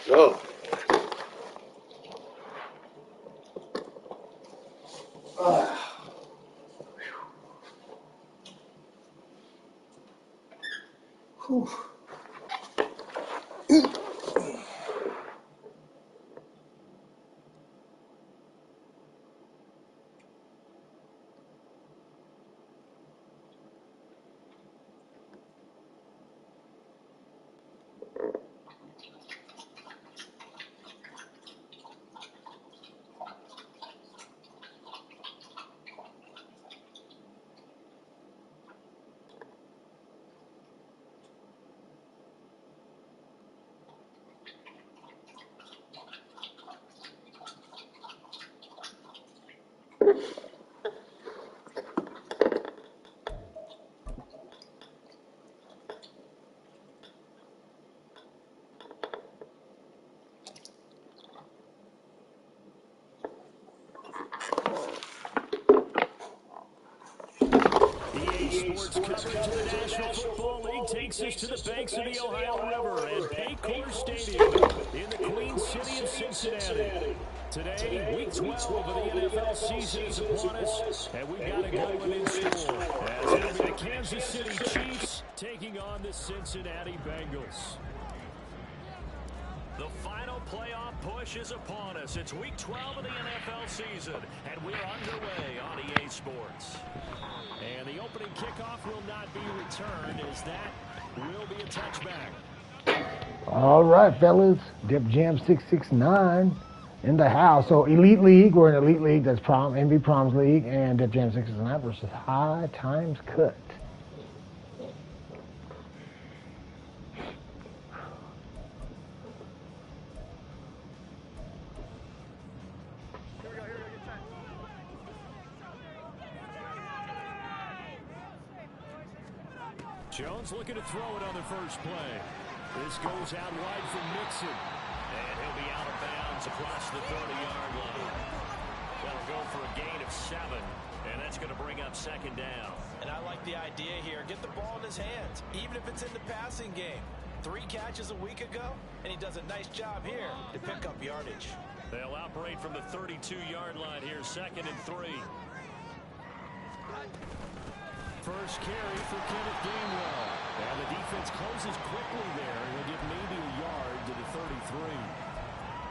go. Whew. Sports coverage of the National Football League takes us to the banks of the Ohio River at Paycor Stadium in the Queen City of Cincinnati. Today, Week 12 of the NFL season is upon us, and we've got a good one in store, as it'll be the Kansas City Chiefs taking on the Cincinnati Bengals. The final playoff push is upon us. It's Week 12 of the NFL season, and we're underway on EA Sports. And the opening kickoff will not be returned, as that will be a touchback. All right, fellas. Defjam669 in the house. So Elite League, we're in Elite League. That's MV Proms League, and Defjam669 versus High Times Cut. Jones looking to throw it on the first play. This goes out wide for Mixon. And he'll be out of bounds across the 30-yard line. That'll go for a gain of 7, and that's going to bring up second down. And I like the idea here. Get the ball in his hands, even if it's in the passing game. 3 catches a week ago, and he does a nice job here to pick up yardage. They'll operate from the 32-yard line here, 2nd and 3. First carry for Kenneth Gainwell. And the defense closes quickly there. He'll get maybe a yard to the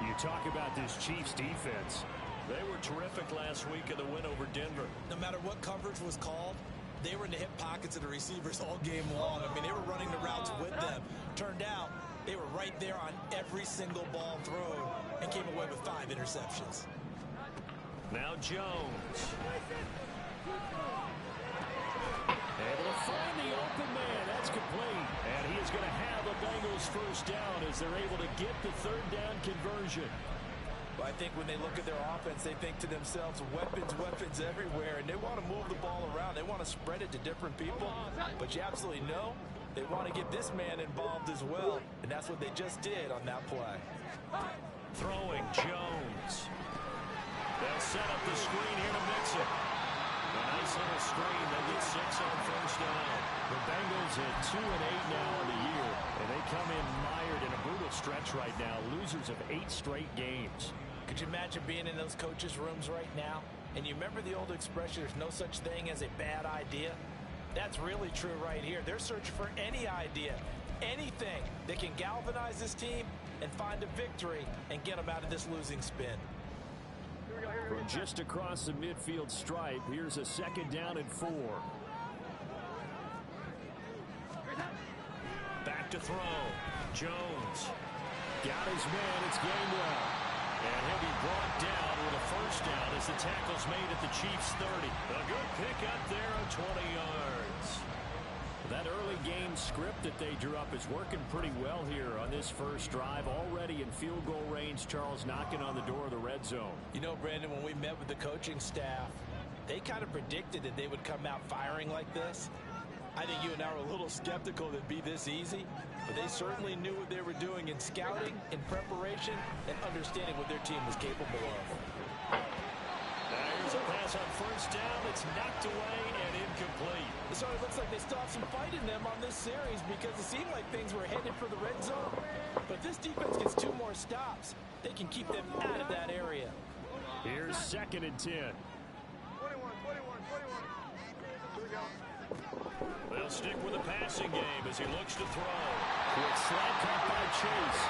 33. You talk about this Chiefs defense. They were terrific last week in the win over Denver. No matter what coverage was called, they were in the hip pockets of the receivers all game long. I mean, they were running the routes with them. Turned out, they were right there on every single ball thrown and came away with 5 interceptions. Now Jones. Able to find the open man. That's complete. And he is going to have a Bengals first down as they're able to get the 3rd down conversion. Well, I think when they look at their offense, they think to themselves, weapons, weapons everywhere, and they want to move the ball around. They want to spread it to different people. But you absolutely know they want to get this man involved as well, and that's what they just did on that play. Throwing Jones. They'll set up the screen here to mix it. A nice little screen. They get 6 on first down. The Bengals at 2-8 now in the year, and they come in mired in a brutal stretch right now, losers of 8 straight games. Could you imagine being in those coaches' rooms right now? And you remember the old expression, there's no such thing as a bad idea? That's really true right here. They're searching for any idea, anything that can galvanize this team and find a victory and get them out of this losing spin. From just across the midfield stripe, here's a 2nd down and 4. Back to throw. Jones. Got his man. It's Gainwell. And he'll be brought down with a first down as the tackle's made at the Chiefs' 30. A good pick up there on 20 yards. That early game script that they drew up is working pretty well here on this first drive. Already in field goal range, Charles, knocking on the door of the red zone. You know, Brandon, when we met with the coaching staff, they kind of predicted that they would come out firing like this. I think you and I were a little skeptical that it'd be this easy, but they certainly knew what they were doing in scouting, in preparation, and understanding what their team was capable of. There's a pass on first down that's knocked away and incomplete. So it looks like they still have some fight in them on this series because it seemed like things were headed for the red zone. But this defense gets 2 more steps. can keep them out of that area. Here's 2nd and 10. 21. They'll stick with the passing game as he looks to throw. Quick slide cut by Chase.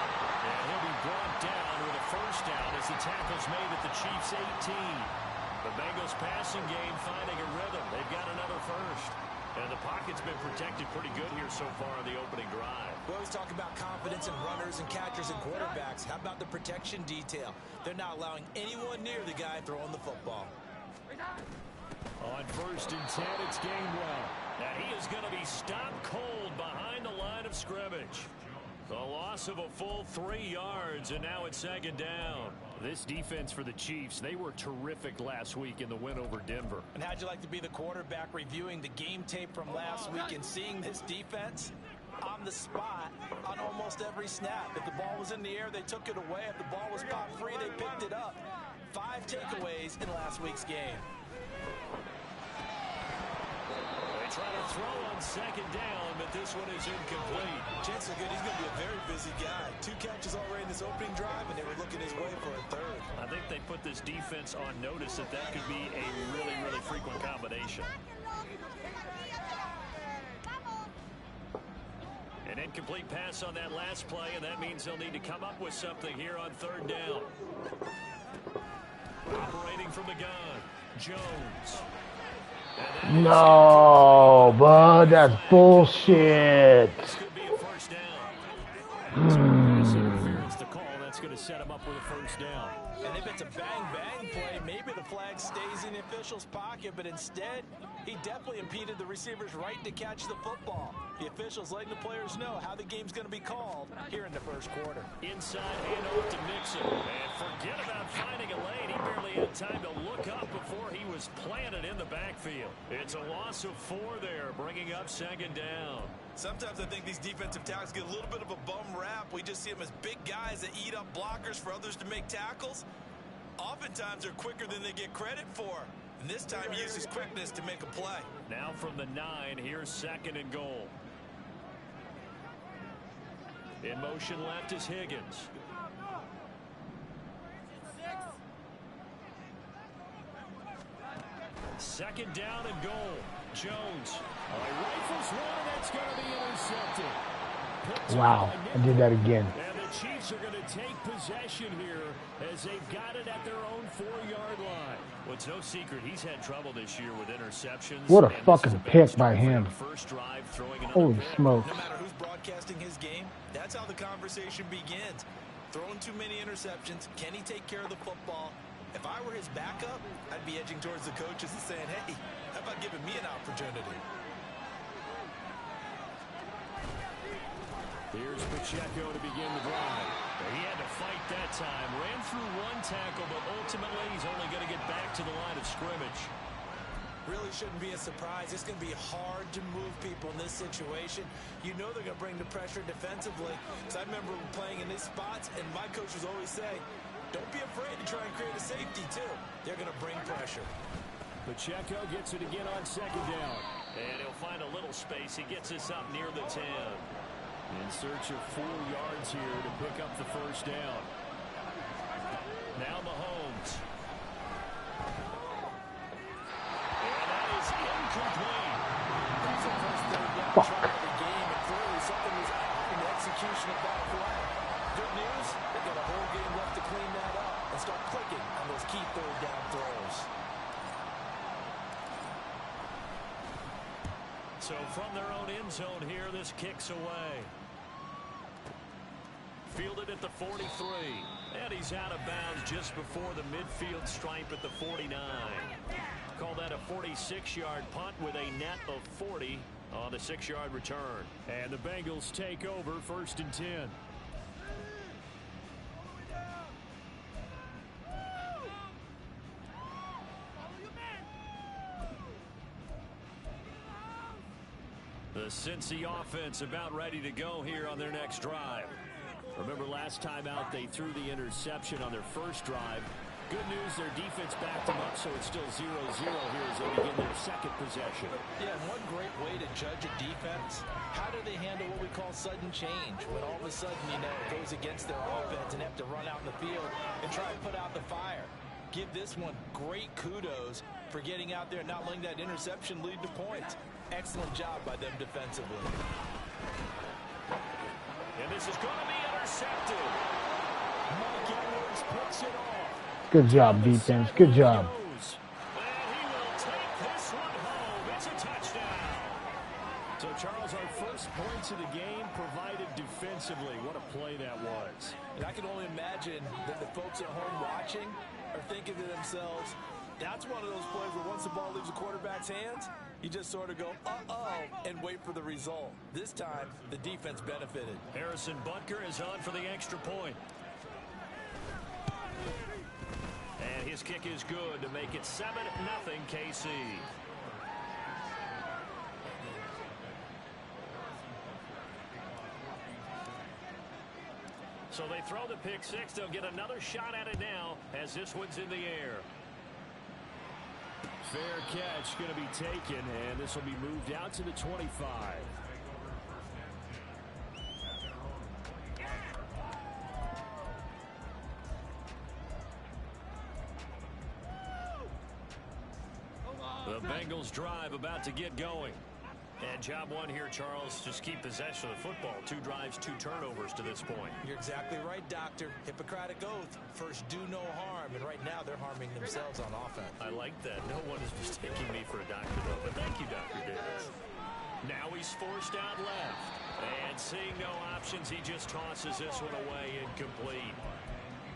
And he'll be brought down with a first down as the tackle's made at the Chiefs' 18. The Bengals passing game finding a rhythm. They've got another first. And the pocket's been protected pretty good here so far in the opening drive. We always talk about confidence in runners and catchers and quarterbacks. How about the protection detail? They're not allowing anyone near the guy throwing the football. On 1st and 10, it's Gainwell. And he is going to be stopped cold behind the line of scrimmage. The loss of a full 3 yards, and now it's 2nd down. This defense for the Chiefs, they were terrific last week in the win over Denver. And how'd you like to be the quarterback reviewing the game tape from last week and seeing this defense on the spot on almost every snap? If the ball was in the air, they took it away. If the ball was popped free, they picked it up. 5 takeaways in last week's game. They try to throw on 2nd down, but this one is incomplete. Chances are good he's going to be a very busy guy. 2 catches already in this opening drive, and they were looking his way for a 3rd. I think they put this defense on notice that that could be a really, really frequent combination. An incomplete pass on that last play, and that means they'll need to come up with something here on 3rd down. Operating from the gun, Jones. No, bud, that's bullshit. This could be a first down. Interference to call. That's going to set him up with a first down. And if it's a bang-bang play, maybe the flag stays in the official's pocket, but instead, he definitely impeded the receiver's right to catch the football. The officials letting the players know how the game's going to be called here in the 1st quarter. Inside handoff to Mixon. And forget about finding a lane. He barely had time to look up before he was planted in the backfield. It's a loss of 4 there, bringing up 2nd down. Sometimes I think these defensive tackles get a little bit of a bum rap. We just see them as big guys that eat up blockers for others to make tackles. Oftentimes, they're quicker than they get credit for. And this time, he used his quickness to make a play. Now from the 9, here's 2nd and goal. In motion left is Higgins. Second down and goal. Jones. Rifles one, and that's going to be intercepted. Wow, I did that again. And the Chiefs are going to take possession here as they've got it at their own 4-yard line. Well, it's no secret he's had trouble this year with interceptions. What a fucking pick by him. First drive, throwing Holy smokes. No matter who's broadcasting his game, that's how the conversation begins. Throwing too many interceptions. Can he take care of the football? If I were his backup, I'd be edging towards the coaches and saying, hey, how about giving me an opportunity? Here's Pacheco to begin the drive. He had to fight that time. Ran through 1 tackle, but ultimately he's only going to get back to the line of scrimmage. Really shouldn't be a surprise. It's going to be hard to move people in this situation. You know they're going to bring the pressure defensively. Because I remember playing in these spots, and my coaches always say, don't be afraid to try and create a safety, too. They're going to bring pressure. Pacheco gets it again on 2nd down. And he'll find a little space. He gets us up near the 10. In search of 4 yards here to pick up the first down. Now Mahomes. And that is incomplete. That's the first third down Fuck. try of the game, and clearly something was off in the execution of that play. Good news, they've got a whole game left to clean that up and start clicking on those key 3rd down throws. So from their own end zone here, this kicks away. Fielded at the 43. And he's out of bounds just before the midfield stripe at the 49. Call that a 46-yard punt with a net of 40 on the 6-yard return. And the Bengals take over 1st and 10. The Cincy offense about ready to go here on their next drive. Remember last time out they threw the interception on their first drive. Good news, their defense backed them up, so it's still 0-0 here as they begin their 2nd possession. Yeah, and one great way to judge a defense, how do they handle what we call sudden change? When all of a sudden, you know, it goes against their offense and have to run on out in the field and try and put out the fire. Give this one great kudos for getting out there and not letting that interception lead to points. Excellent job by them defensively. And this is going to be intercepted. Mike Edwards picks it off. Good job, defense. Good job. And he will take this one home. It's a touchdown. So, Charles, our first points of the game provided defensively. What a play that was. And I can only imagine that the folks at home watching are thinking to themselves, that's one of those plays where once the ball leaves the quarterback's hands, you just sort of go, uh-oh, and wait for the result. This time, the defense benefited. Harrison Butker is on for the extra point. And his kick is good to make it 7-0 KC. So they throw the pick six. They'll get another shot at it now as this one's in the air. Fair catch going to be taken, and this will be moved out to the 25. The Bengals drive about to get going. And job one here, Charles, just keep possession of the football. 2 drives, 2 turnovers to this point. You're exactly right, Doctor. Hippocratic oath. First, do no harm. And right now, they're harming themselves on offense. I like that. No one is mistaking me for a doctor, though. But thank you, Dr. Davis. Now he's forced out left. And seeing no options, he just tosses this one away incomplete.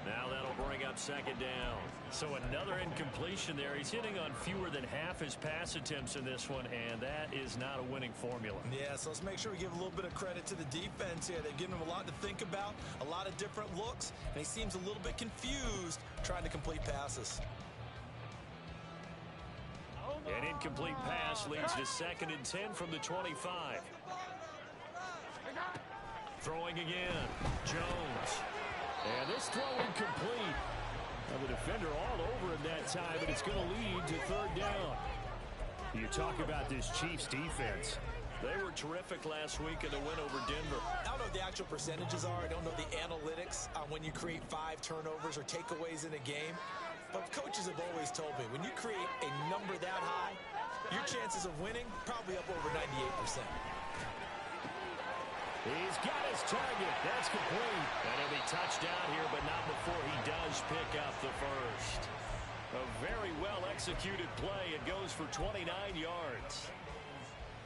Now that'll bring up second down. So another incompletion there. He's hitting on fewer than half his pass attempts in this one, and that is not a winning formula. Yeah, so let's make sure we give a little bit of credit to the defense here. They've given him a lot to think about, a lot of different looks, and he seems a little bit confused trying to complete passes. An incomplete pass leads to 2nd and 10 from the 25. Throwing again. Jones. And this throw incomplete. Now the defender all over him that time, but it's going to lead to 3rd down. You talk about this Chiefs defense. They were terrific last week in the win over Denver. I don't know what the actual percentages are. I don't know the analytics on when you create 5 turnovers or takeaways in a game. But coaches have always told me, when you create a number that high, your chances of winning probably up over 98%. He's got his target. That's complete. And he'll be touched down here, but not before he does pick up the first. A very well-executed play. It goes for 29 yards.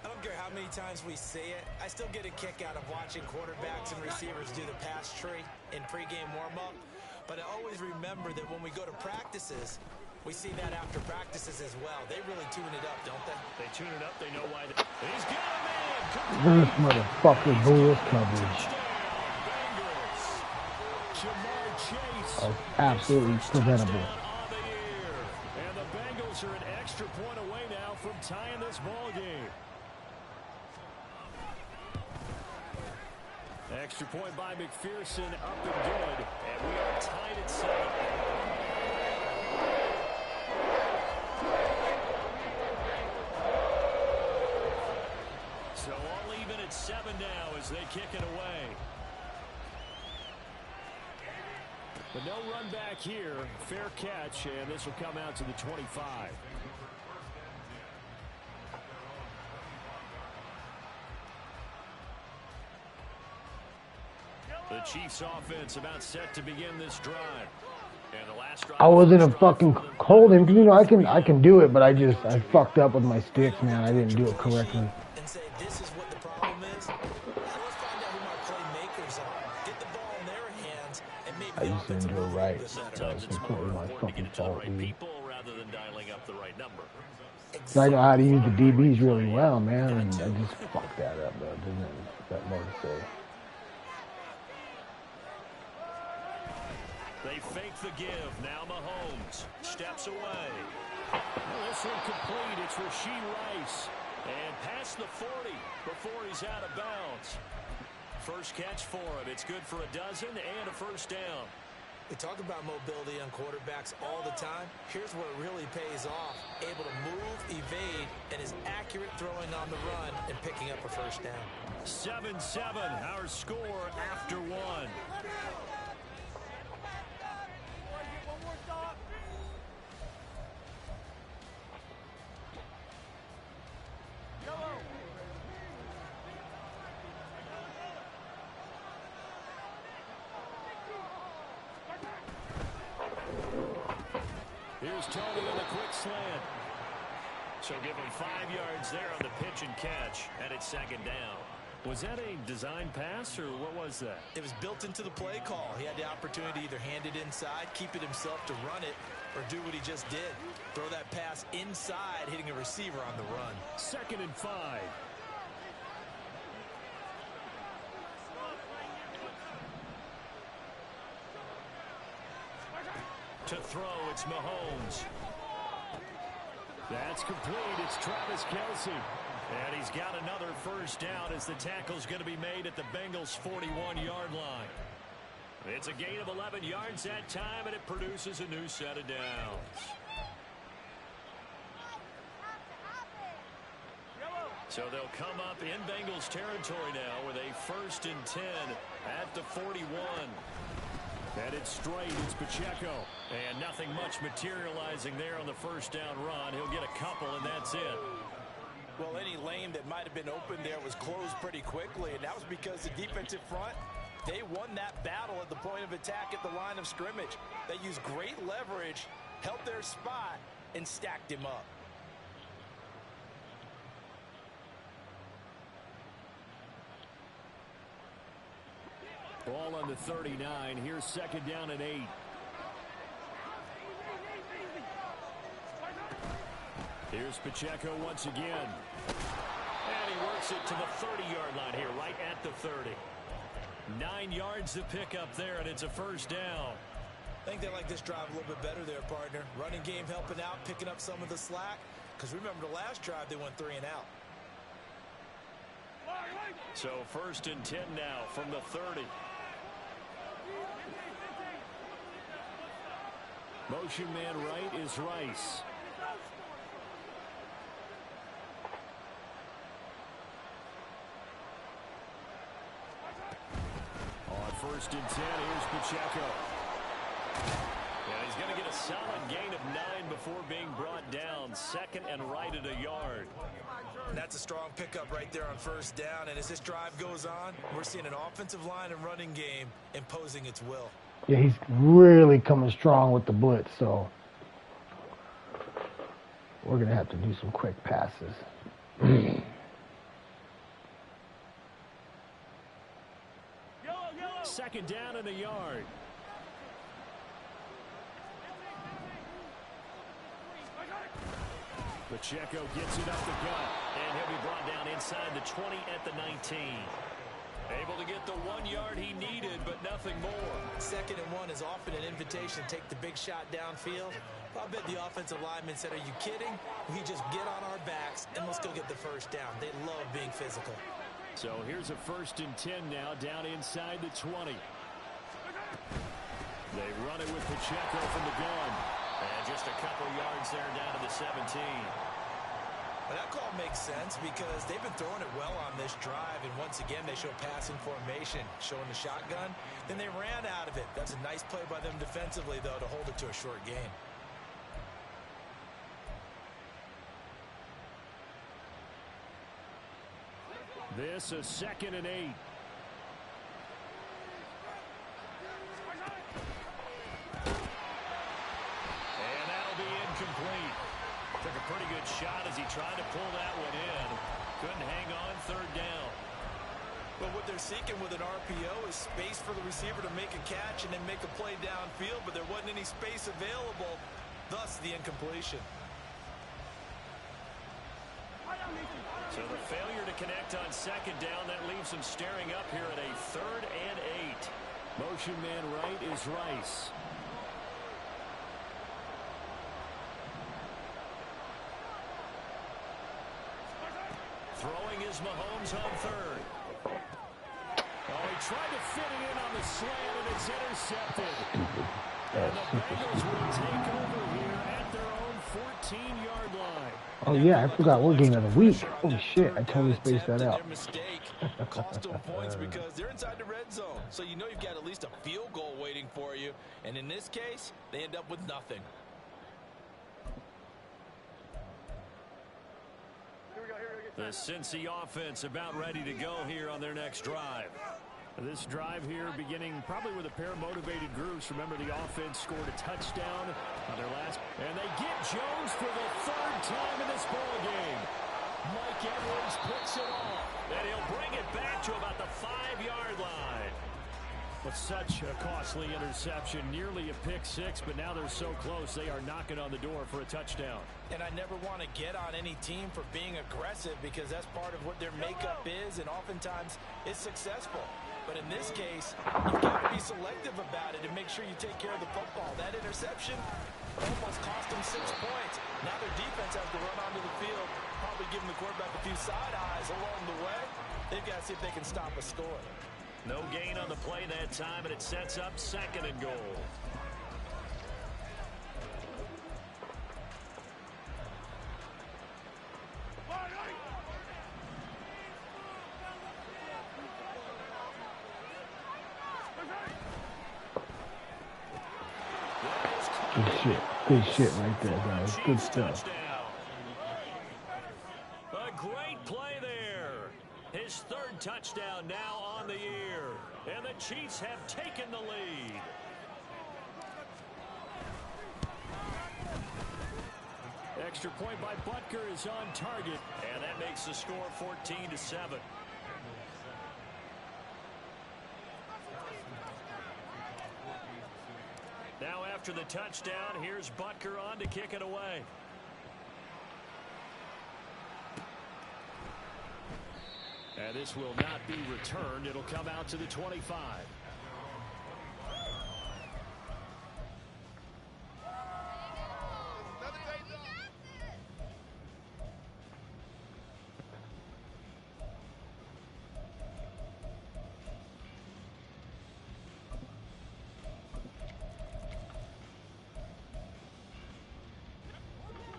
I don't care how many times we say it. I still get a kick out of watching quarterbacks and receivers do the pass tree in pregame warm-up. But I always remember that when we go to practices, we see that after practices as well. They really tune it up, don't they? They tune it up. They know why. He's got a man. This motherfucker bulls coverage. That's absolutely preventable. And the Bengals are an extra point away now from tying this ball game. Extra point by McPherson, up and good. And we are tied at 7. So all even at 7 now as they kick it away. But no run back here. Fair catch, and this will come out to the 25. The Chiefs offense about set to begin this drive. And the last drive I wasn't a fucking holding, you know, I can do it, but I fucked up with my sticks, man. I didn't do it correctly. And say this is what the problem is. Let's find out who my playmakers are. Get the ball in their hands and maybe I just didn't do it right. Sometimes it's more important to get it to the right people rather than dialing up the right number. I know how to use the DBs really well, man, and I just fucked that up, but there's not more to say. They fake the give. Now Mahomes steps away. Well, this one complete. It's Rashee Rice. And past the 40 before he's out of bounds. First catch for him. It's good for a dozen and a first down. We talk about mobility on quarterbacks all the time. Here's where it really pays off. Able to move, evade, and is accurate throwing on the run and picking up a first down. 7-7, our score after 1. Here's Tony on the quick slant. So give him 5 yards there on the pitch and catch, and it's second down. Was that a design pass, or what was that? It was built into the play call. He had the opportunity to either hand it inside, keep it himself to run it, or do what he just did. Throw that pass inside, hitting a receiver on the run. 2nd and 5. To throw, it's Mahomes. That's complete. It's Travis Kelce. And he's got another first down as the tackle's going to be made at the Bengals' 41-yard line. It's a gain of 11 yards that time, and it produces a new set of downs. So they'll come up in Bengals territory now with a 1st and 10 at the 41. And it's straight. It's Pacheco. And nothing much materializing there on the first down run. He'll get a couple, and that's it. Well, any lane that might have been open there was closed pretty quickly, and that was because the defensive front, they won that battle at the point of attack at the line of scrimmage. They used great leverage, held their spot, and stacked him up. Ball on the 39. Here's 2nd down and 8. Here's Pacheco once again. And he works it to the 30-yard line here, right at the 30. 9 yards to pick up there, and it's a first down. I think they like this drive a little bit better there, partner. Running game helping out, picking up some of the slack. Because remember, the last drive, they went 3 and out. So 1st and 10 now from the 30. Motion man right is Rice. On 1st and 10, here's Pacheco. And he's going to get a solid gain of 9 before being brought down. 2nd and right at a yard. And that's a strong pickup right there on first down. And as this drive goes on, we're seeing an offensive line and running game imposing its will. Yeah, he's really coming strong with the blitz, so we're going to have to do some quick passes. 2nd down and a yard. Pacheco gets it up the gut, and he'll be brought down inside the 20 at the 19. Able to get the 1 yard he needed, but nothing more. 2nd and 1 is often an invitation to take the big shot downfield. I bet the offensive lineman said, are you kidding? We just get on our backs and let's go get the first down. They love being physical. So here's a 1st and 10 now, down inside the 20. They run it with Pacheco from the gun. And just a couple yards there down to the 17. Well, that call makes sense because they've been throwing it well on this drive, and once again they show passing formation, showing the shotgun. Then they ran out of it. That's a nice play by them defensively, though, to hold it to a short gain. This is 2nd and 8. And that'll be incomplete. Took a pretty good shot as he tried to pull that one in. Couldn't hang on, 3rd down. But what they're seeking with an RPO is space for the receiver to make a catch and then make a play downfield, but there wasn't any space available, thus the incompletion. So the failure to connect on 2nd down, that leaves him staring up here at a 3rd and 8. Motion man right is Rice. Throwing is Mahomes on 3rd. Oh, he tried to fit it in on the slant, and it's intercepted. And the Bengals will take over here at their own 14-yard line. Oh, yeah, I forgot we're game of the week. Holy shit, I totally spaced that out. Their mistake cost them points because they're inside the red zone. So you know you've got at least a field goal waiting for you. And in this case, they end up with nothing. The Cincy offense about ready to go here on their next drive. This drive here beginning probably with a pair of motivated groups. Remember, the offense scored a touchdown on their last. And they get Jones for the third time in this ball game. Mike Edwards picks it off. And he'll bring it back to about the 5-yard line. But such a costly interception, nearly a pick six, but now they're so close they are knocking on the door for a touchdown. And I never want to get on any team for being aggressive because that's part of what their makeup is, and oftentimes it's successful. But in this case, you've got to be selective about it and make sure you take care of the football. That interception almost cost them 6 points. Now their defense has to run onto the field, probably giving the quarterback a few side eyes along the way. They've got to see if they can stop a score. No gain on the play that time, and it sets up 2nd and goal. Good shit right there, guys. Good stuff. A great play there. His 3rd touchdown now on the year. And the Chiefs have taken the lead. Extra point by Butker is on target. And that makes the score 14-7. Now after the touchdown, here's Butker on to kick it away. And this will not be returned. It'll come out to the 25.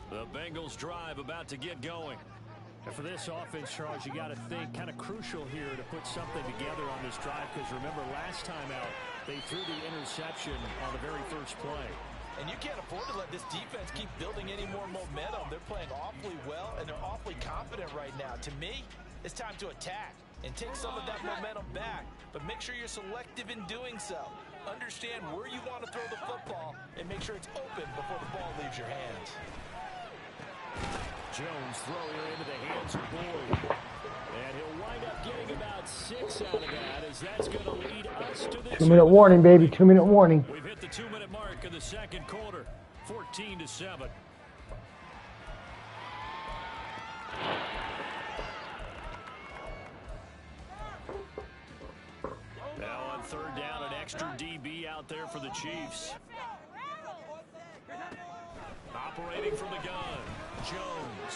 The Bengals drive about to get going. And for this offense, Charles, you got to think kind of crucial here to put something together on this drive, because remember last time out they threw the interception on the very first play. And you can't afford to let this defense keep building any more momentum. They're playing awfully well, and they're awfully confident right now. To me, it's time to attack and take some of that momentum back, but make sure you're selective in doing so. Understand where you want to throw the football and make sure it's open before the ball leaves your hands. Jones throwing her into the hands of Boyd. And he'll wind up getting about 6 out of that, as that's going to lead us to the 2-minute warning, baby. 2-minute warning. We've hit the 2-minute mark of the second quarter. 14-7. Now on 3rd down, an extra DB out there for the Chiefs. Operating from the gun, Jones.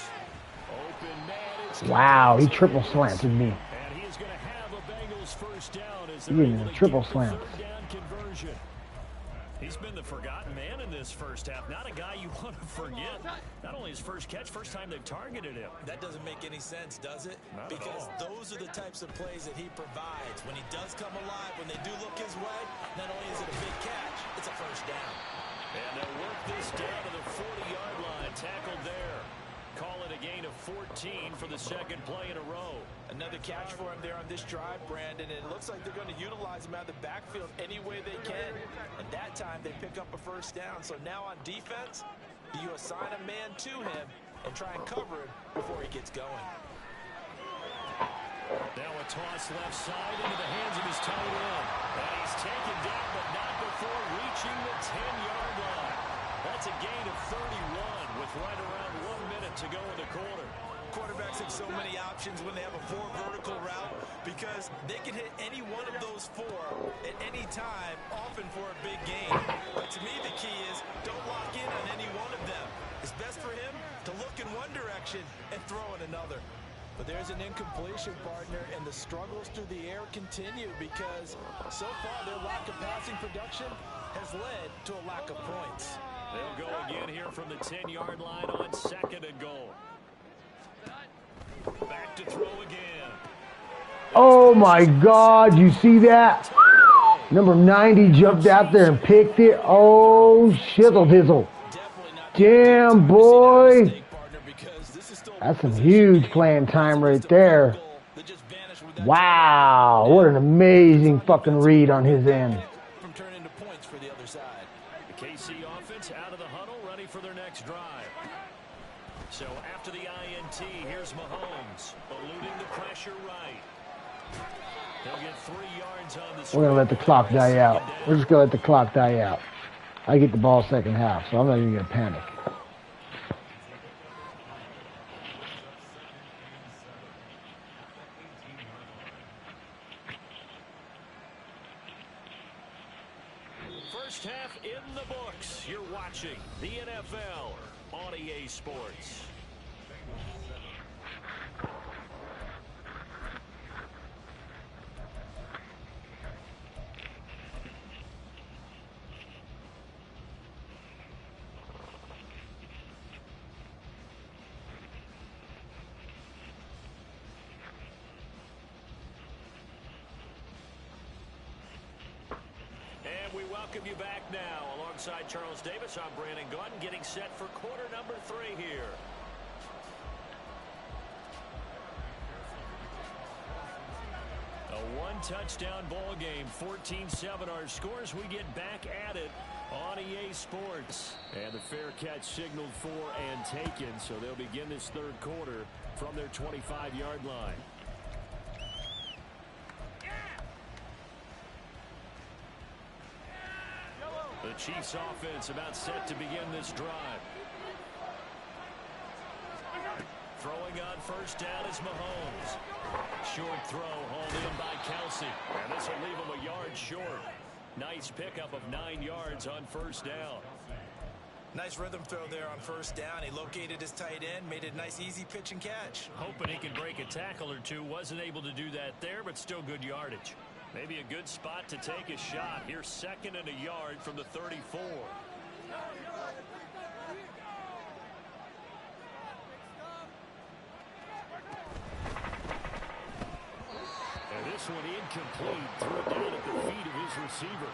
Open man. Wow, he triple slanted me. And he is going to have a Bengals first down as He gave me a triple slant. down conversion. He's been the forgotten man in this first half. Not a guy you want to forget. Not only his first catch, first time they've targeted him. That doesn't make any sense, does it? Not because at all. those are the types of plays that he provides. When he does come alive, when they do look his way, not only is it a big catch, it's a first down. And they'll work this down to the 40-yard line. Tackled there. Call it a gain of 14 for the second play in a row. Another catch for him there on this drive, Brandon. It looks like they're going to utilize him out of the backfield any way they can. And that time they pick up a first down. So now on defense, you assign a man to him and try and cover him before he gets going. Now a toss left side into the hands of his tight end. And he's taken down, but not before reaching the 10-yard line. That's a gain of 31 with right around 1 minute to go in the quarter. Quarterbacks have so many options when they have a 4 vertical route because they can hit any one of those 4 at any time, often for a big gain. But to me, the key is don't lock in on any one of them. It's best for him to look in one direction and throw in another. But there's an incompletion, partner, and the struggles through the air continue because so far their lack of passing production has led to a lack of points. They'll go again here from the 10-yard line on 2nd and goal. Back to throw again. Oh my God, you see that? Number 90 jumped out there and picked it. Oh, shizzle dizzle. Damn, boy. That's some huge playing time right there. That just vanished with Wow, what an amazing fucking read on his end. From turning into points for the other side. The KC offense out of the huddle, ready for their next drive. So after the INT, here's Mahomes, eluding the pressure right. He'll get 3 yards on the. We're going to let the clock die out. We're just going to let the clock die out. I get the ball second half, so I'm not even going to panic. First half in the books. You're watching the NFL on EA Sports. We welcome you back now. Alongside Charles Davis, I'm Brandon Gordon, getting set for quarter number 3 here. A one-touchdown ball game, 14-7 our scores. We get back at it on EA Sports. And the fair catch signaled for and taken, so they'll begin this third quarter from their 25-yard line. The Chiefs offense about set to begin this drive. Throwing on first down is Mahomes. Short throw hauled in by Kelsey. And this will leave him a yard short. Nice pickup of 9 yards on first down. Nice rhythm throw there on first down. He located his tight end, made it a nice easy pitch and catch. Hoping he can break a tackle or two. Wasn't able to do that there, but still good yardage. Maybe a good spot to take a shot. Here's 2nd and a yard from the 34. And this one incomplete. Threw it down at the feet of his receiver.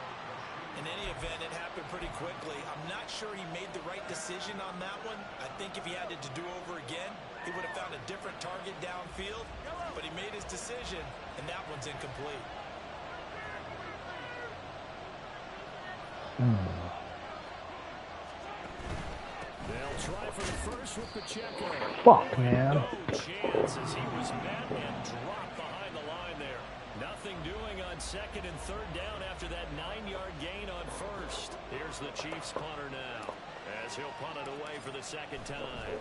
In any event, it happened pretty quickly. I'm not sure he made the right decision on that one. I think if he had it to do over again, he would have found a different target downfield. But he made his decision, and that one's incomplete. They'll try for the first with Pacheco. Fuck, man. No chance as he was met and dropped behind the line there. Nothing doing on 2nd and 3rd down after that 9-yard gain on first. Here's the Chiefs punter now as he'll punt it away for the 2nd time.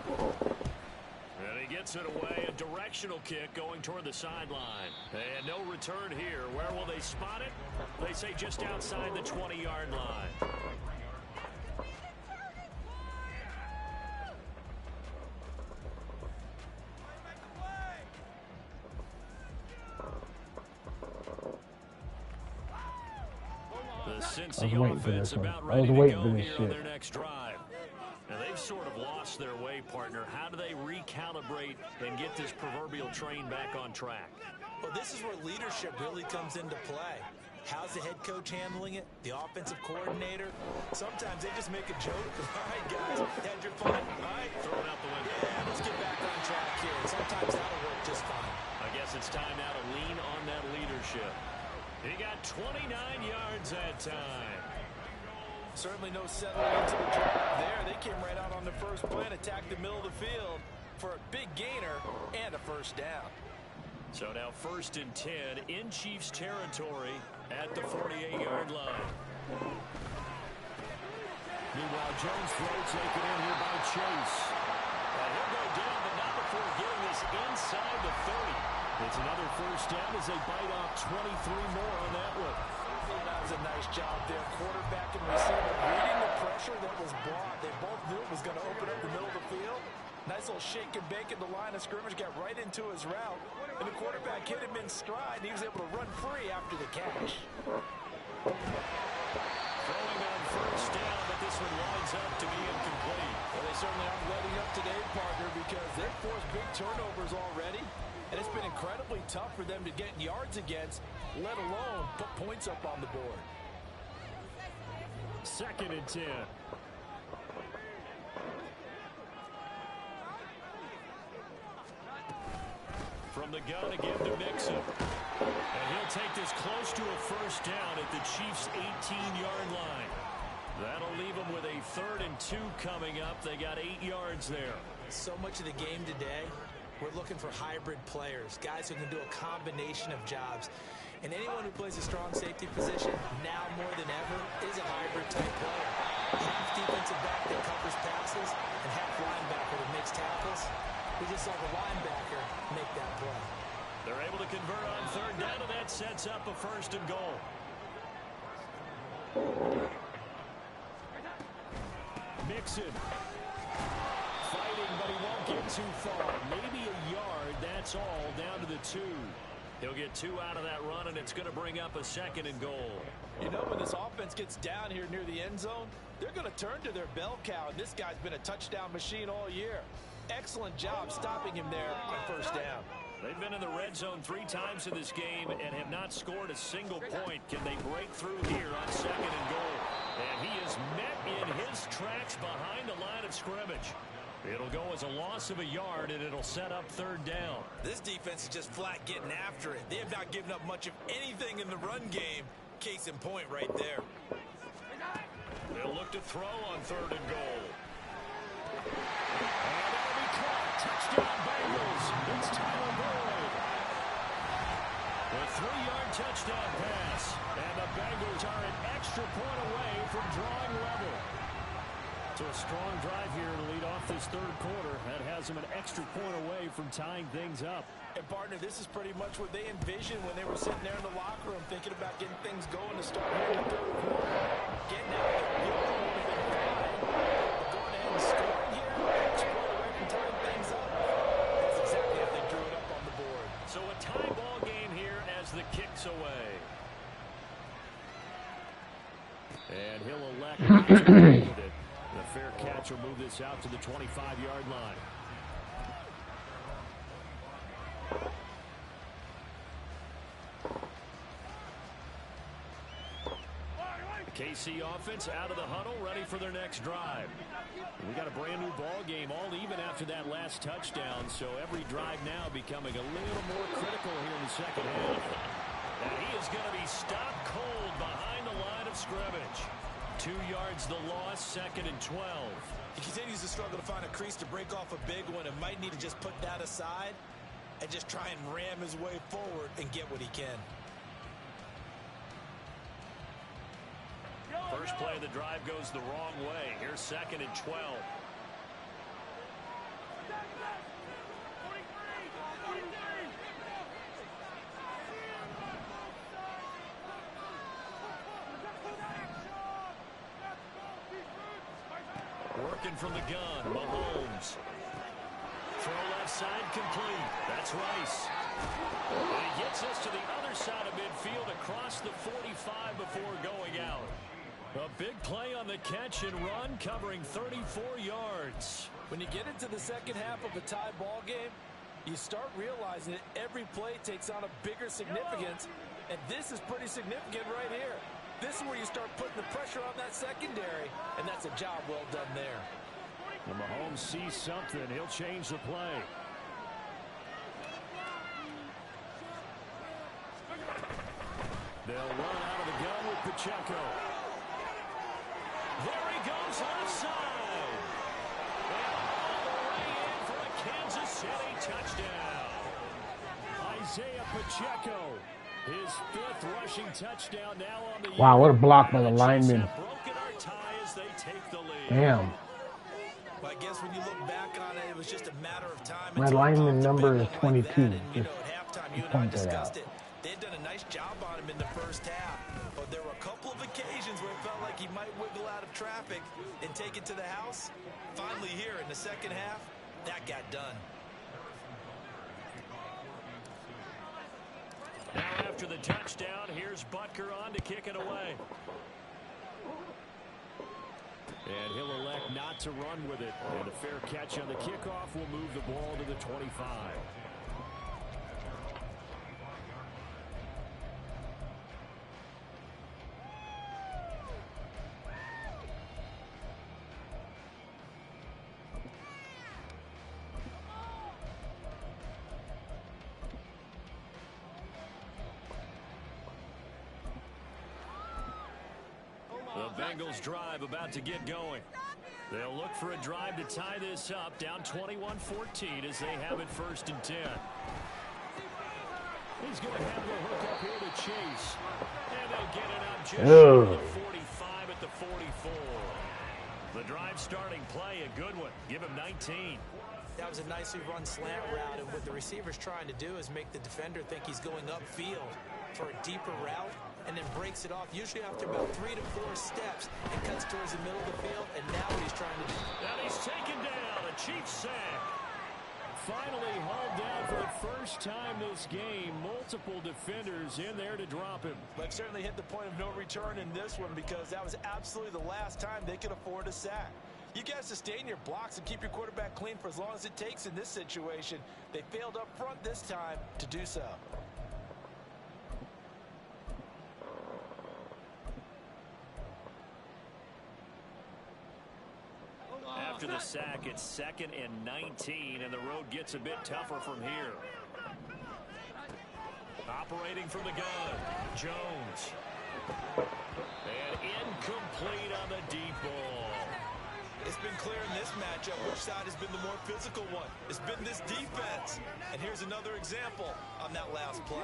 And he gets it away, a directional kick going toward the sideline. And no return here. Where will they spot it? They say just outside the 20-yard line. The Cincy offense about ready to go here on their next drive. Now, they've sort of lost their way, partner. How do they recalibrate and get this proverbial train back on track? Well, this is where leadership really comes into play. How's the head coach handling it? The offensive coordinator? Sometimes they just make a joke. All right, guys, had your fun. All right, throw it out the window. Yeah, let's get back on track here. Sometimes that'll work just fine. I guess it's time now to lean on that leadership. He got 29 yards that time. Certainly no settling into the drive there. They came right out on the first play and attacked the middle of the field for a big gainer and a first down. So now 1st and 10 in Chiefs territory at the 48-yard line. Meanwhile, Jones throws taken in here by Chase. And he'll go down, but not before getting this inside the 30. It's another first down as they bite off 23 more on that one. That was a nice job there. Quarterback and receiver reading the pressure that was brought. They both knew it was going to open up the middle of the field. Nice little shake and bake at the line of scrimmage. Got right into his route. And the quarterback hit him in stride. And he was able to run free after the catch. Throwing on first down, but this one winds up to be incomplete. Well, they certainly aren't letting up today, partner, because they've forced big turnovers already. And it's been incredibly tough for them to get yards against, let alone put points up on the board. 2nd and 10. From the gun again to Mixon. And he'll take this close to a first down at the Chiefs' 18-yard line. That'll leave them with a 3rd and 2 coming up. They got 8 yards there. So much of the game today, we're looking for hybrid players, guys who can do a combination of jobs. And anyone who plays a strong safety position, now more than ever, is a hybrid-type player. Half defensive back that covers passes, and half linebacker that makes tackles. We just saw the linebacker make that play. They're able to convert on 3rd down, and that sets up a 1st and goal. Mixon. Fighting, but he won't get too far. Maybe a yard, that's all, down to the 2. He'll get 2 out of that run, and it's going to bring up a 2nd and goal. You know, when this offense gets down here near the end zone, they're going to turn to their bell cow, and this guy's been a touchdown machine all year. Excellent job stopping him there on 1st down. They've been in the red zone 3 times in this game and have not scored a single point. Can they break through here on 2nd and goal? And he is met in his tracks behind the line of scrimmage. It'll go as a loss of a yard, and it'll set up 3rd down. This defense is just flat getting after it. They have not given up much of anything in the run game. Case in point right there. They'll look to throw on 3rd and goal. And that'll be caught. Touchdown Bengals. It's Tyler Boyd. A 3-yard touchdown pass. And the Bengals are an extra point away from drawing level. So a strong drive here to lead off this 3rd quarter. That has them an extra point away from tying things up. And, partner, this is pretty much what they envisioned when they were sitting there in the locker room thinking about getting things going to start here in the 3rd quarter. Getting out there, would have been fine. But going ahead and scoring here, extra point away from tying things up, that's exactly how they drew it up on the board. So a tie ball game here as the kick's away. And he'll elect not to go with it. The fair catch will move this out to the 25-yard line. KC offense out of the huddle, ready for their next drive. We got a brand new ball game, all even after that last touchdown, so every drive now becoming a little more critical here in the 2nd half. And he is going to be stopped cold behind the line of scrimmage. 2 yards the loss, 2nd and 12. He continues to struggle to find a crease to break off a big one and might need to just put that aside and just try and ram his way forward and get what he can. First play of the drive goes the wrong way. Here's 2nd and 12. Working from the gun, Mahomes. Throw left side complete. That's Rice. And he gets us to the other side of midfield across the 45 before going out. A big play on the catch and run, covering 34 yards. When you get into the 2nd half of a tie ball game, you start realizing that every play takes on a bigger significance, and this is pretty significant right here. This is where you start putting the pressure on that secondary, and that's a job well done there. When Mahomes sees something, he'll change the play. They'll run out of the gun with Pacheco. There he goes left side. And all the way in for a Kansas City touchdown. Isaiah Pacheco, his 5th rushing touchdown now on the year. Wow, what a block by the lineman. Damn. Well, I guess when you look back on it, it was just a matter of time. My lineman number is 22. Like and, you know, at halftime, you and I discussed it. They had done a nice job on him in the 1st half. But there were a couple of occasions where it felt like he might wiggle out of traffic and take it to the house. Finally here in the 2nd half, that got done. Now after the touchdown, here's Butker on to kick it away. And he'll elect not to run with it. And a fair catch on the kickoff will move the ball to the 25. The Bengals drive about to get going. They'll look for a drive to tie this up, down 21-14 as they have it 1st and 10. He's going to have the hook up here to Chase. And they'll get it up just short of the 45 at the 44. The drive starting play, a good one. Give him 19. That was a nicely run slant route, and what the receiver's trying to do is make the defender think he's going upfield for a deeper route, and then breaks it off, usually after about 3 to 4 steps, and cuts towards the middle of the field, and now what he's trying to do. And he's taken down, a Chiefs sack. Finally hauled down for the first time this game. Multiple defenders in there to drop him. But certainly hit the point of no return in this one, because that was absolutely the last time they could afford a sack. You guys sustain your blocks and keep your quarterback clean for as long as it takes in this situation. They failed up front this time to do so. After the sack, it's 2nd and 19, and the road gets a bit tougher from here. Operating from the gun, Jones. And incomplete on the deep ball. It's been clear in this matchup which side has been the more physical one. It's been this defense. And here's another example on that last play.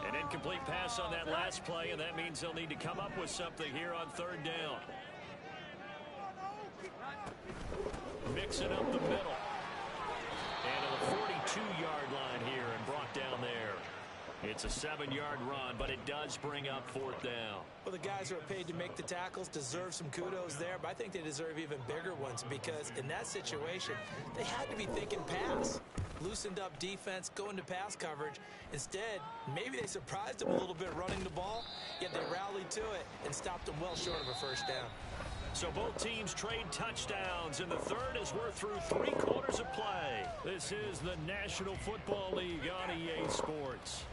An incomplete pass on that last play, and that means they'll need to come up with something here on 3rd down. Mixing up the middle. And to the 42-yard line here and brought down there. It's a 7-yard run, but it does bring up 4th down. Well, the guys who are paid to make the tackles deserve some kudos there, but I think they deserve even bigger ones, because in that situation, they had to be thinking pass. Loosened up defense, going to pass coverage. Instead, maybe they surprised them a little bit running the ball, yet they rallied to it and stopped them well short of a 1st down. So both teams trade touchdowns, and the third as we're through 3 quarters of play. This is the National Football League on EA Sports.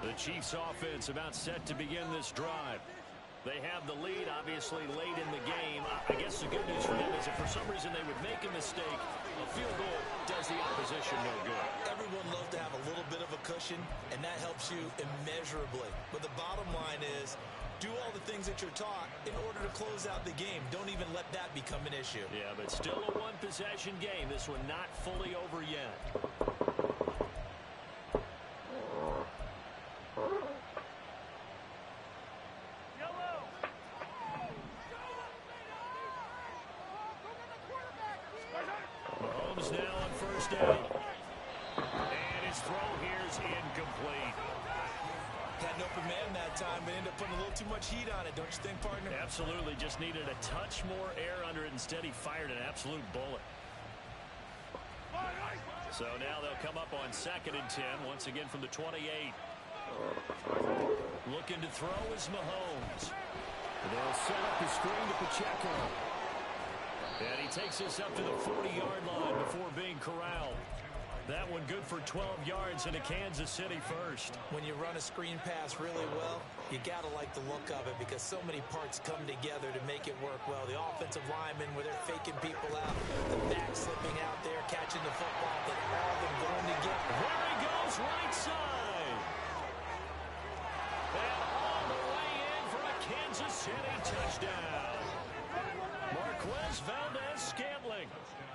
The Chiefs offense about set to begin this drive. They have the lead, obviously, late in the game. I guess the good news for them is if for some reason they would make a mistake, a field goal does the opposition no good. Everyone loves to have a little bit of a cushion, and that helps you immeasurably. But the bottom line is, do all the things that you're taught in order to close out the game. Don't even let that become an issue. Yeah, but still a one-possession game. This one not fully over yet. Mahomes now on 1st down. And his throw here is incomplete. Had an open man that time, but ended up putting a little too much heat on it, don't you think, partner? Absolutely. Just needed a touch more air under it. Instead, he fired an absolute bullet. So now they'll come up on 2nd and 10, once again from the 28. Looking to throw is Mahomes. They'll set up the screen to Pacheco. And he takes this up to the 40-yard line before being corralled. That one good for 12 yards into Kansas City first. When you run a screen pass really well, you got to like the look of it because so many parts come together to make it work well. The offensive linemen, where they're faking people out, the back slipping out there, catching the football, but all of them going together. There he goes, right side. And all the way in for a Kansas City touchdown. Marquez Valdez-Scantling,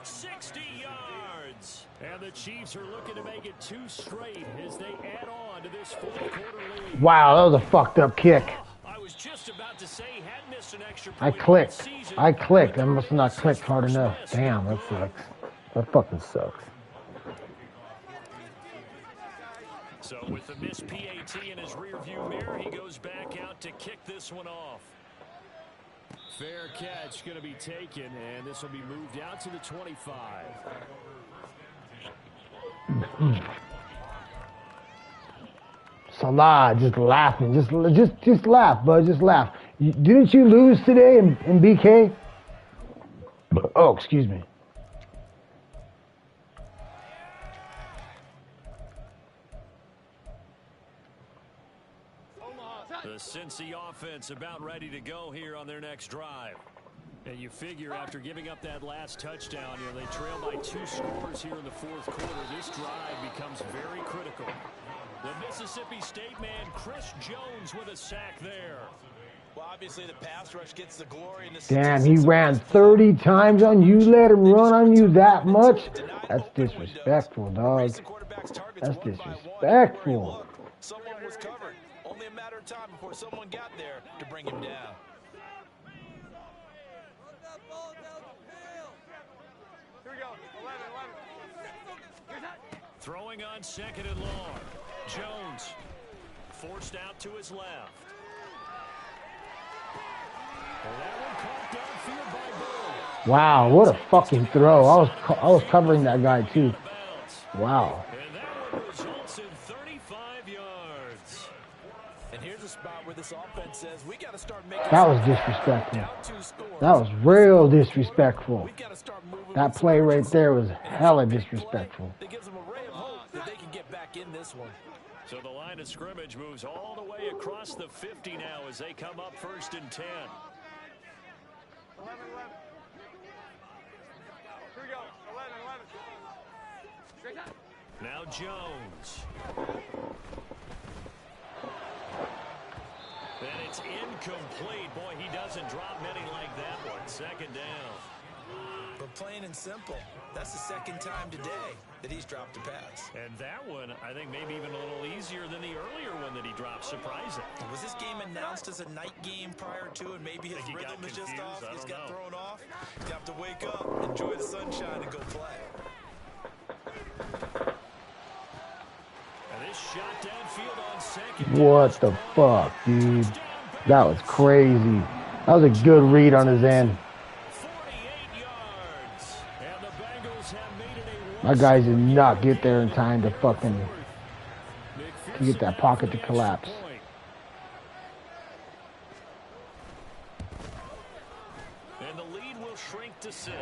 60 yards. And the Chiefs are looking to make it 2 straight as they add on to this 4th quarter lead. Wow, that was a fucked up kick. I was just about to say he had missed an extra point. I clicked. I must have not clicked hard enough. Damn, that sucks. That fucking sucks. So with the missed PAT in his rearview mirror, he goes back out to kick this one off. Fair catch going to be taken, and this will be moved out to the 25. Salah just laughing. Just laugh, bud. Just laugh. Didn't you lose today in BK? Oh, excuse me. The Cincy offense about ready to go here on their next drive. And you figure after giving up that last touchdown, you know, they trail by 2 scores here in the 4th quarter. This drive becomes very critical. The Mississippi State man, Chris Jones, with a sack there. Well, obviously the pass rush gets the glory in the Damn, he ran 30 times on you. Let him run on you that much? That's disrespectful, dog. That's disrespectful. Someone was covered. Only a matter of time before someone got there to bring him down. Here we go. 11. Throwing on 2nd and long. Jones forced out to his left. And that one caught downfield by Bull. Wow, what a fucking throw. I was covering that guy too. Wow. And that one results in 35 yards. And here's a spot where this offense says we got to start making. That was disrespectful. That was real disrespectful. That play right there was hella disrespectful. That gives them a ray of hope that they can get back in this one. So the line of scrimmage moves all the way across the 50 now as they come up 1st and 10. 11. Here we go. 11. Now Jones. And it's incomplete. Boy, he doesn't drop many like that one. 2nd down. But plain and simple, that's the 2nd time today that he's dropped a pass. And that one, I think maybe even a little easier than the earlier one that he dropped. Surprising. Was this game announced as a night game prior to, and maybe his rhythm is just off? He's got thrown off. He's got to wake up, enjoy the sunshine, and go play. And this shot downfield on 2nd. What the fuck, dude? That was crazy. That was a good read on his end. 48 yards. And the Bengals have made it a My guys did not get there in time to fucking to get that pocket to collapse. And the lead will shrink to 6.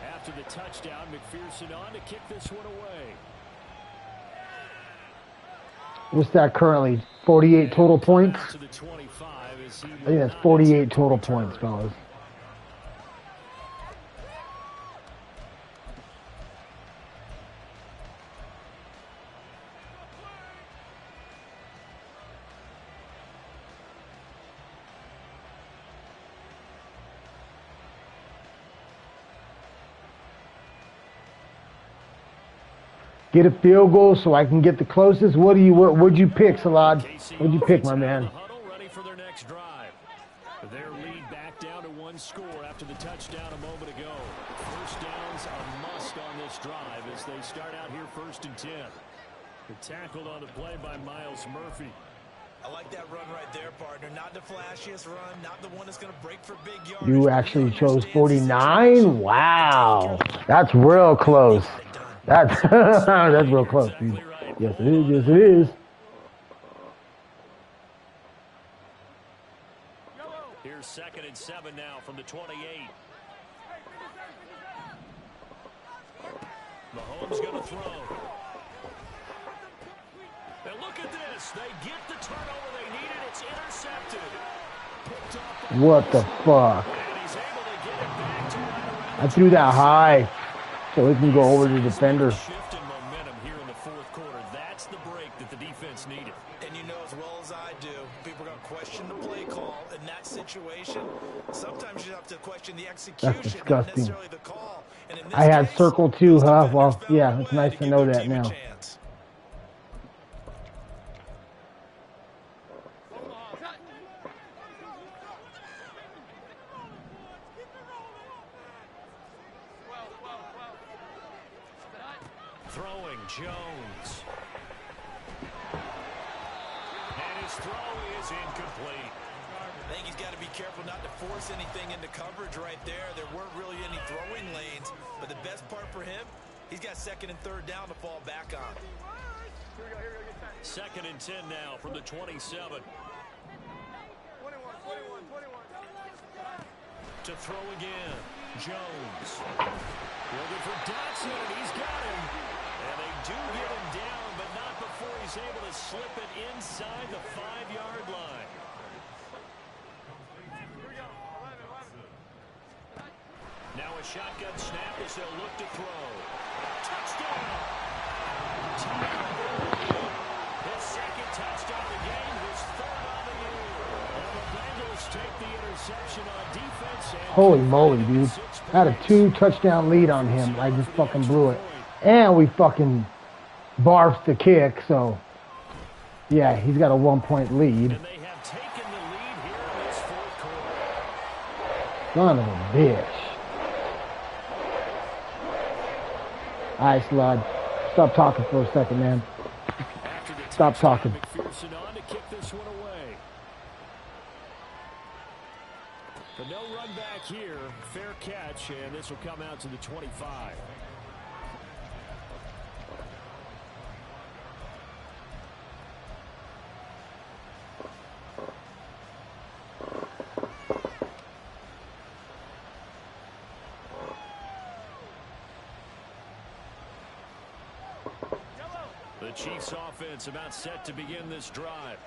After the touchdown, McPherson on to kick this one away. What's that currently? 48 total points? I think that's 48 total points, fellas. Get a field goal so I can get the closest. What'd you pick, Salad? What'd you pick, my man? Ready for their next drive. Their lead back down to 1 score after the touchdown a moment ago. 1st down's a must on this drive as they start out here 1st and 10. They're tackled on the play by Miles Murphy. I like that run right there, partner. Not the flashiest run, not the one that's going to break for big yards. You actually chose 49? Wow. That's real close. That's that's real close, dude. Yes, it is. Yes, it is. Here's 2nd and 7 now from the 28. Mahomes going to throw. And look at this. They get the turnover they needed. It's intercepted. What the fuck? I threw that high so he can go over to the defender. Shift in momentum here in the 4th quarter. That's the break that the defense needed. And you know as well as I do, people are going to question the play call in that situation. Sometimes you have to question the execution, That's disgusting. not necessarily the call. And in this I had case, circle too, huh? Well, yeah, it's nice to know that now. Throwing Jones. And his throw is incomplete. I think he's got to be careful not to force anything into coverage right there. There weren't really any throwing lanes, but the best part for him, he's got second and third down to fall back on. Here we go, get set. Second and 10 now from the 27. 21. To throw again. Jones. Looking for Dotson, and he's got him. And they do get him down, but not before he's able to slip it inside the 5-yard line. Now a shotgun snap as they'll look to throw. Touchdown! His second touchdown of the game, his third on the year. And the Bengals take the interception on defense. Holy moly, dude. I had a 2-touchdown lead on him. I just fucking blew it. And we fucking barfed the kick, so yeah, he's got a 1-point lead. And they have taken the lead here in this fourth quarter. Son of a bitch. Alright, Slud. Stop talking for a second, man. Stop talking. McPherson on to kick this one away. But no run back here. Fair catch, and this will come out to the 25. The Chiefs offense about set to begin this drive.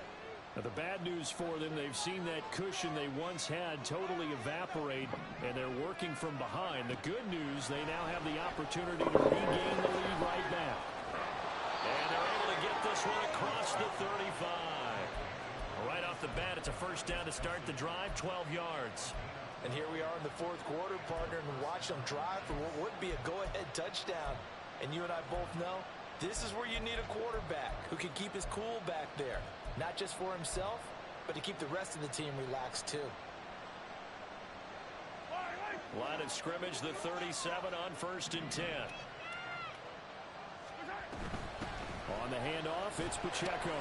Now the bad news for them, they've seen that cushion they once had totally evaporate, and they're working from behind. The good news, they now have the opportunity to regain the lead right back. And they're able to get this one across the 35. Right off the bat, it's a first down to start the drive, 12 yards. And here we are in the fourth quarter, partner, and watch them drive for what would be a go-ahead touchdown. And you and I both know, this is where you need a quarterback who can keep his cool back there. Not just for himself, but to keep the rest of the team relaxed too. Line of scrimmage, the 37 on 1st and 10. On the handoff, it's Pacheco.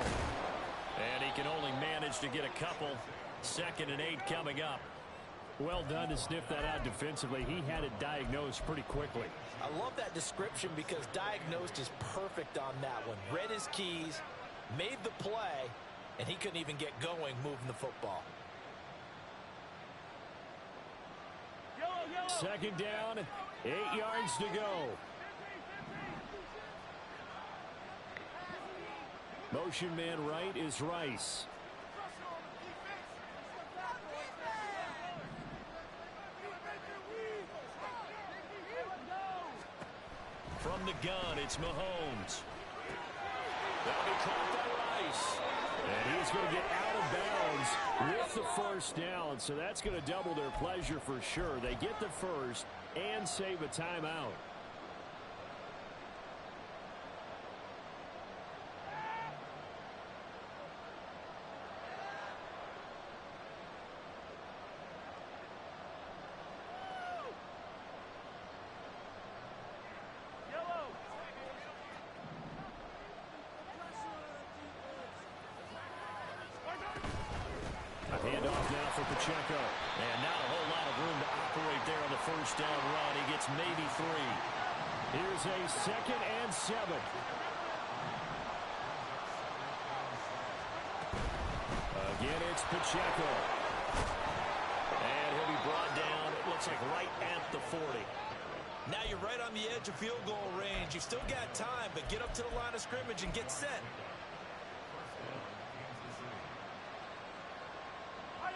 And he can only manage to get a couple. 2nd and 8 coming up. Well done to sniff that out defensively. He had it diagnosed pretty quickly. I love that description because diagnosed is perfect on that one. Read his keys, made the play, and he couldn't even get going moving the football. 2nd down, 8 yards to go. Motion man right is Rice. From the gun, it's Mahomes. That'll be caught by Rice. And he's going to get out of bounds with the first down. So that's going to double their pleasure for sure. They get the first and save a timeout. Handoff now for Pacheco. And not a whole lot of room to operate there on the first down run. He gets maybe 3. Here's a 2nd and 7. Again, it's Pacheco. And he'll be brought down, it looks like right at the 40. Now you're right on the edge of field goal range. You've still got time, but get up to the line of scrimmage and get set.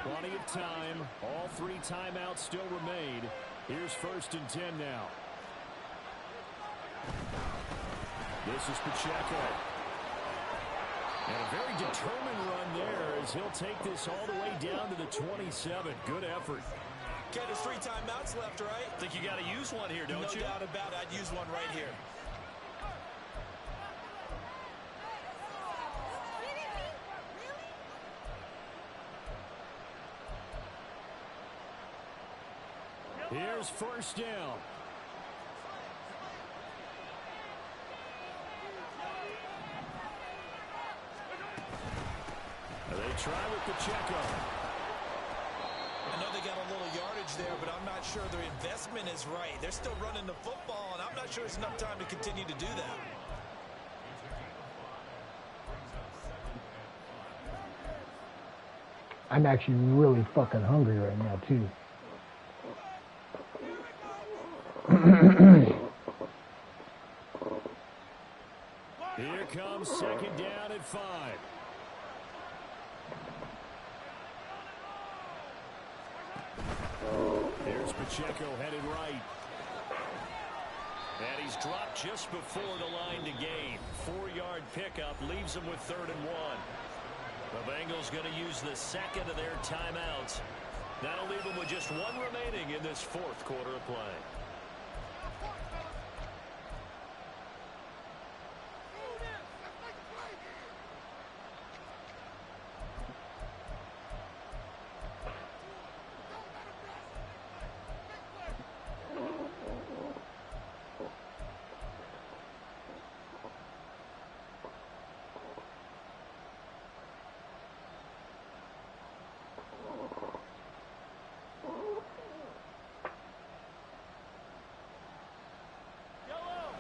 Plenty of time. All 3 timeouts still remain. Here's 1st and 10 now. This is Pacheco. And a very determined run there as he'll take this all the way down to the 27. Good effort. Okay, there's 3 timeouts left, right? Think you got to use one here, don't you? No doubt about it. I'd use one right here. Here's 1st down. They try with Pacheco. they got a little yardage there, but I'm not sure their investment is right. They're still running the football, and I'm not sure it's enough time to continue to do that. I'm actually really fucking hungry right now, too. Here comes second down at 5. Here's Pacheco headed right. And he's dropped just before the line to gain. 4-yard pickup leaves him with 3rd and 1. The Bengals going to use the second of their timeouts. That'll leave them with just 1 remaining in this 4th quarter of play.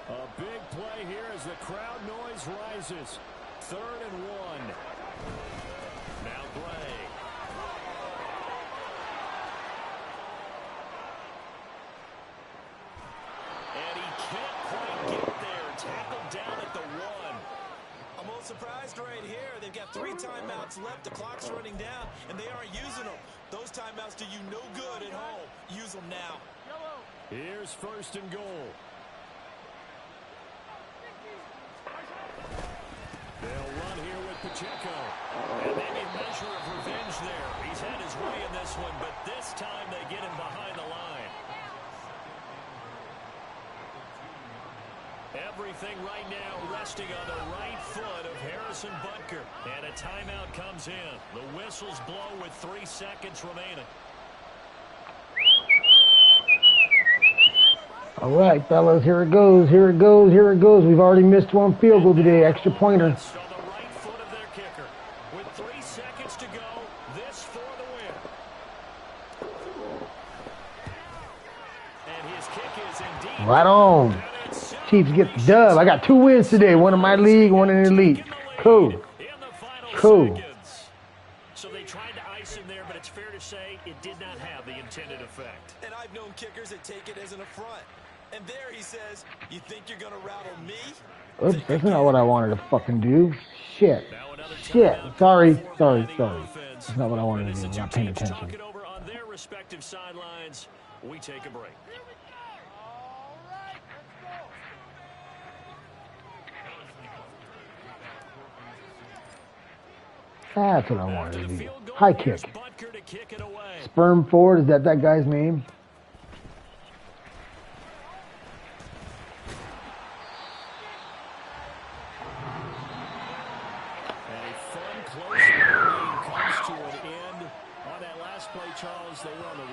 A big play here as the crowd noise rises. 3rd and 1. Now Bray. And he can't quite get there. Tackled down at the 1. I'm a little surprised right here. They've got 3 timeouts left. The clock's running down, and they aren't using them. Those timeouts do you no good at home. Use them now. Here's 1st and goal. They'll run here with Pacheco. And maybe a measure of revenge there. He's had his way in this one, but this time they get him behind the line. Everything right now resting on the right foot of Harrison Butker. And a timeout comes in. The whistles blow with 3 seconds remaining. All right, fellas, here it goes, here it goes, here it goes. We've already missed 1 field goal today, extra pointer. On the right foot of their kicker. With 3 seconds to go, this for the win. And his kick is indeed Right on. Chiefs get the dub. I got 2 wins today, 1 in my league, 1 in the elite. Cool. Cool. So they tried to ice him there, but it's fair to say it did not have the intended effect. And I've known kickers that take it as an affront. And there he says, you think you're going to rattle me? Oops, that's not what I wanted to fucking do. Shit. Shit. Sorry. That's not what I wanted to do. I'm not paying attention. Talking over on their respective sidelines. We take a break. That's what I wanted to do. High kick. Sperm Ford, is that guy's name?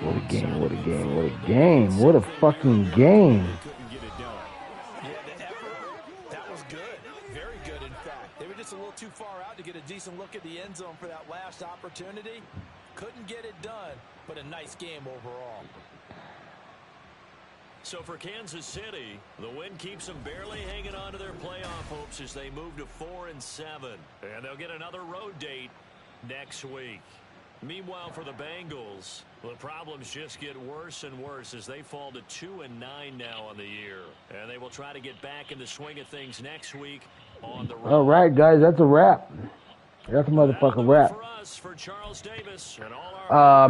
What a game, what a game, what a game. What a fucking game. That was good. Very good, in fact. They were just a little too far out to get a decent look at the end zone for that last opportunity. Couldn't get it done, but a nice game overall. So for Kansas City, the win keeps them barely hanging on to their playoff hopes as they move to 4-7. And they'll get another road date next week. Meanwhile, for the Bengals, the problems just get worse and worse as they fall to 2-9 now on the year. And they will try to get back in the swing of things next week on the road. All right, guys, that's a wrap. That's a motherfucking wrap.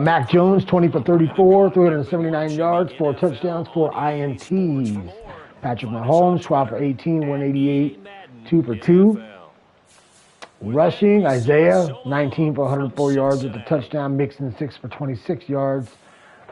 Mac Jones, 20 for 34, 379 yards, 4 touchdowns, 4 INTs. Patrick Mahomes, 12 for 18, 188, 2 for 2. Rushing, Isaiah, 19 for 104 yards with the touchdown. Mixon, 6 for 26 yards.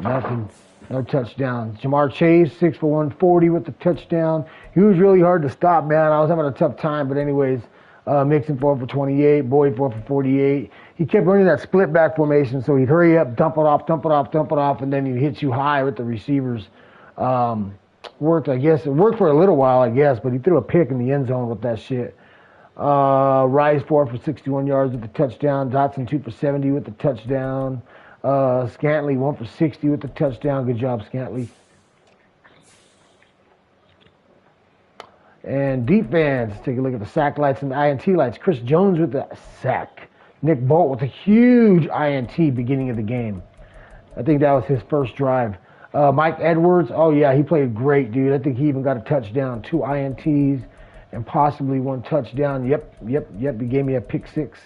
Nothing. No touchdowns. Jamar Chase, 6 for 140 with the touchdown. He was really hard to stop, man. I was having a tough time, but anyways, Mixon 4 for 28, Boyd 4 for 48. He kept running that split back formation, so he'd hurry up, dump it off, and then he hits you high with the receivers. Worked, I guess. It worked for a little while, I guess, but he threw a pick in the end zone with that shit. Rice 4 for 61 yards with the touchdown. Dotson 2 for 70 with the touchdown. Scantley 1 for 60 with the touchdown. Good job, Scantley. And defense, take a look at the sack lights and the INT lights. Chris Jones with the sack. Nick Bolt with a huge INT beginning of the game. I think that was his first drive. Mike Edwards, oh yeah, he played great, dude. I think he even got a touchdown, 2 INTs, and possibly 1 touchdown. Yep. He gave me a pick 6.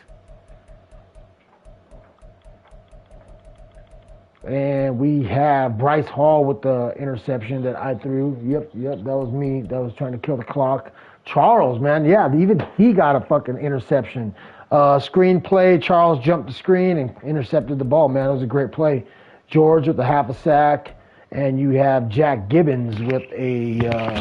And we have Bryce Hall with the interception that I threw. Yep, that was me. That was trying to kill the clock. Charles, man, yeah, even he got a fucking interception. Screen play, Charles jumped the screen and intercepted the ball, man. It was a great play. George with a half a sack. And you have Jack Gibbons with a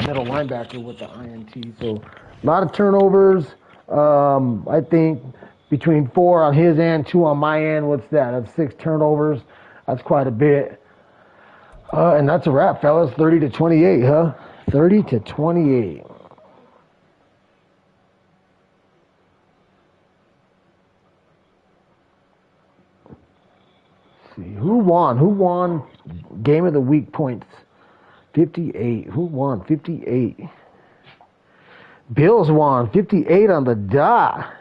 middle linebacker with the INT. So a lot of turnovers. I think between 4 on his end, 2 on my end. What's that? That's 6 turnovers. That's quite a bit. And that's a wrap, fellas. 30-28, huh? 30-28. See, who won? Who won game of the week points? 58. Who won? 58. Bills won. 58 on the dot.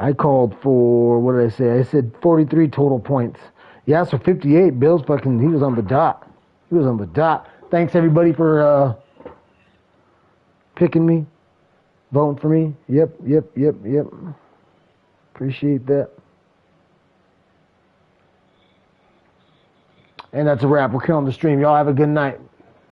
I called for, what did I say? I said 43 total points. Yeah, so 58. Bills fucking, he was on the dot. He was on the dot. Thanks, everybody, for picking me, voting for me. Yep. Appreciate that. And that's a wrap. We're killing the stream. Y'all have a good night.